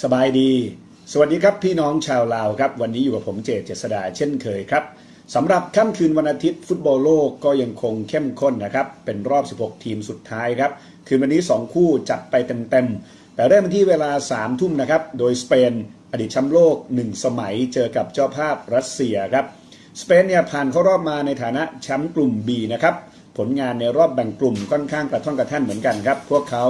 สบายดีสวัสดีครับพี่น้องชาวลาวครับวันนี้อยู่กับผมเจษดาเช่นเคยครับสำหรับค่ำคืนวันอาทิตย์ฟุตบอลโลกก็ยังคงเข้มข้นนะครับเป็นรอบ16ทีมสุดท้ายครับคืนวันนี้2คู่จัดไปเต็มๆแต่เริ่มที่เวลา3 ทุ่มนะครับโดยสเปนอดีตแชมป์โลก1สมัยเจอกับเจ้าภาพรัสเซียครับสเปนเนี่ยผ่านเข้ารอบมาในฐานะแชมป์กลุ่ม B นะครับผลงานในรอบแบ่งกลุ่มค่อนข้างกระท่อนกระแท่นเหมือนกันครับพวกเขา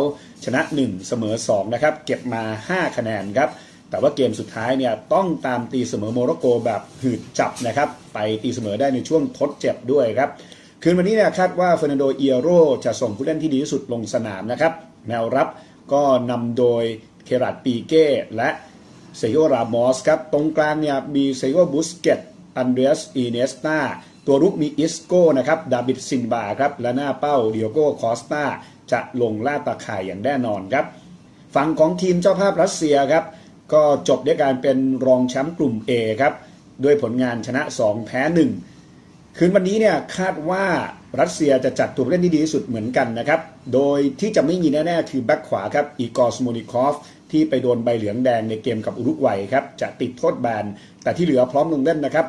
ชนะ1เสมอ2นะครับเก็บมา5คะแนนครับแต่ว่าเกมสุดท้ายเนี่ยต้องตามตีเสมอโมร็อกโกแบบหืดจับนะครับไปตีเสมอได้ในช่วงทดเจ็บด้วยครับคืนวันนี้เนี่ยคาดว่าเฟอร์นันโดเอียโรจะส่งผู้เล่นที่ดีที่สุดลงสนามนะครับแนวรับก็นำโดยเคราดปีเก้และเซโยรามอสครับตรงกลางเนี่ยมีเซโยบุสเกตอันเดรียสอีเนสตาตัวรุกมีอิสโก้นะครับดาบิดซินบาครับและหน้าเป้าดิโอโกคอสตาจะลงล่าตาข่ายอย่างแน่นอนครับฝั่งของทีมเจ้าภาพรัสเซียครับก็จบด้วยการเป็นรองแชมป์กลุ่ม A ครับด้วยผลงานชนะ2แพ้1คืนวันนี้เนี่ยคาดว่ารัสเซียจะจัดตัวผู้เล่นที่ดีที่สุดเหมือนกันนะครับโดยที่จะไม่มีแน่ๆคือแบ็คขวาครับอีกอร์สโมนิคอฟที่ไปโดนใบเหลืองแดงในเกมกับอุรุกวัยครับจะติดโทษแบนแต่ที่เหลือพร้อมลงเล่นนะครับ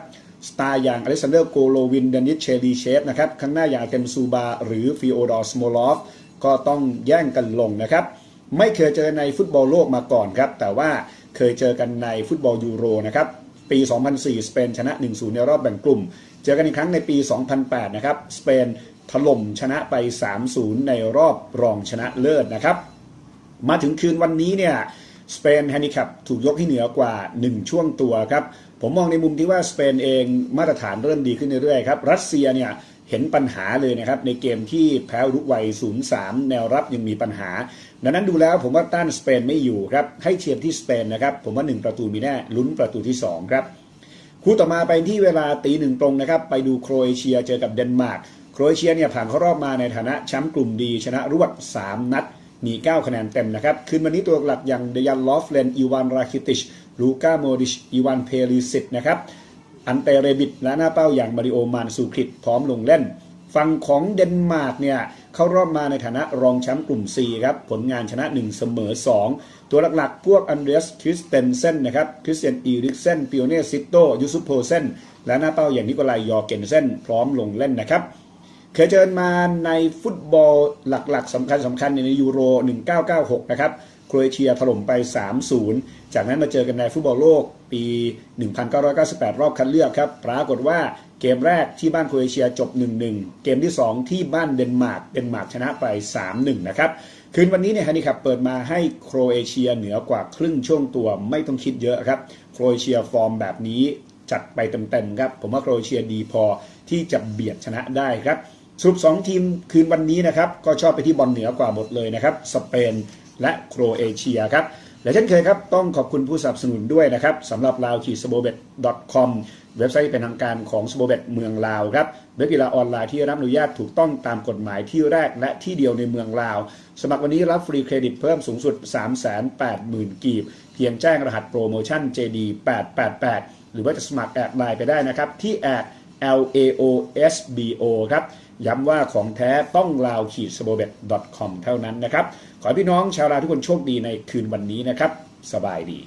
สตาร์อย่างอเล็กซานเดอร์โกโลวินเดนิสเชลีเชฟนะครับข้างหน้าอย่างเต็มซูบาหรือฟิโอดอร์สโมลอฟก็ต้องแย่งกันลงนะครับไม่เคยเจอในฟุตบอลโลกมาก่อนครับแต่ว่าเคยเจอกันในฟุตบอลยูโรนะครับปี 2004 สเปนชนะ 1-0 ในรอบแบ่งกลุ่มเจอกันอีกครั้งในปี 2008 นะครับสเปนถล่มชนะไป 3-0 ในรอบรองชนะเลิศนะครับมาถึงคืนวันนี้เนี่ยสเปนแฮนดิแคปถูกยกให้เหนือกว่า1ช่วงตัวครับผมมองในมุมที่ว่าสเปนเองมาตรฐานเริ่มดีขึ้นเรื่อยๆครับรัสเซียเนี่ยเห็นปัญหาเลยนะครับในเกมที่แพ้อุรุกวัย 0-3 แนวรับยังมีปัญหาดังนั้นดูแล้วผมว่าต้านสเปนไม่อยู่ครับให้เชียร์ที่สเปนนะครับผมว่า1ประตูมีแน่ลุ้นประตูที่2ครับคู่ต่อมาไปที่เวลาตี 1ตรงนะครับไปดูโครเอเชียเจอกับเดนมาร์กโครเอเชียเนี่ยผ่านเข้ารอบมาในฐานะแชมป์กลุ่มดีชนะรวด3นัดมี9คะแนนเต็มนะครับคืนวันนี้ตัวหลักอย่างเดยันลอฟเลนอีวานราคิติชลูก้าโมดิชอีวานเพลิซิตนะครับอันเตเรบิดและหน้าเป้าอย่างมาริโอมานซูคริตพร้อมลงเล่นฝั่งของเดนมาร์กเนี่ยเข้ารอบมาในฐานะรองแชมป์กลุ่ม C ครับผลงานชนะ1เสมอ2ตัวหลักๆพวกอันเดรียสคริสเตนเซนนะครับคริสเตียนอีริกเซนปิโอเน่ซิโตยูซุปโพเซนและหน้าเป้าอย่างนิโคลายยอร์เกนเซนพร้อมลงเล่นนะครับเคยเจอมาในฟุตบอลหลักๆสำคัญในยูโร1996นะครับโครเอเชียถล่มไป 3-0 จากนั้นมาเจอกันในฟุตบอลโลกปี 1998 รอบคัดเลือกครับปรากฏว่าเกมแรกที่บ้านโครเอเชียจบ 1-1 เกมที่2ที่บ้านเดนมาร์กชนะไป 3-1 นะครับคืนวันนี้เนี่ยฮันนี่ครับเปิดมาให้โครเอเชียเหนือกว่าครึ่งช่วงตัวไม่ต้องคิดเยอะครับโครเอเชียฟอร์มแบบนี้จัดไปเต็มๆครับผมว่าโครเอเชียดีพอที่จะเบียดชนะได้ครับสรุป2ทีมคืนวันนี้นะครับก็ชอบไปที่บอลเหนือกว่าหมดเลยนะครับสเปนและโครเอเชียครับและเช่นเคยครับต้องขอบคุณผู้สนับสนุนด้วยนะครับสำหรับ lao-sbobet.com เว็บไซต์เป็นทางการของ Sbobet เมืองลาวครับเว็บกีฬาออนไลน์ที่รับอนุญาตถูกต้องตามกฎหมายที่แรกและที่เดียวในเมืองลาวสมัครวันนี้รับฟรีเครดิตเพิ่มสูงสุด 380,000 กีบเพียงแจ้งรหัสโปรโมชั่น JD 888หรือว่าจะสมัครแอดไลน์ไปได้นะครับที่แอด LAOSBO ครับย้ำว่าของแท้ต้อง lao-sbobet.com เท่านั้นนะครับขอให้พี่น้องชาวลาวทุกคนโชคดีในคืนวันนี้นะครับสบายดี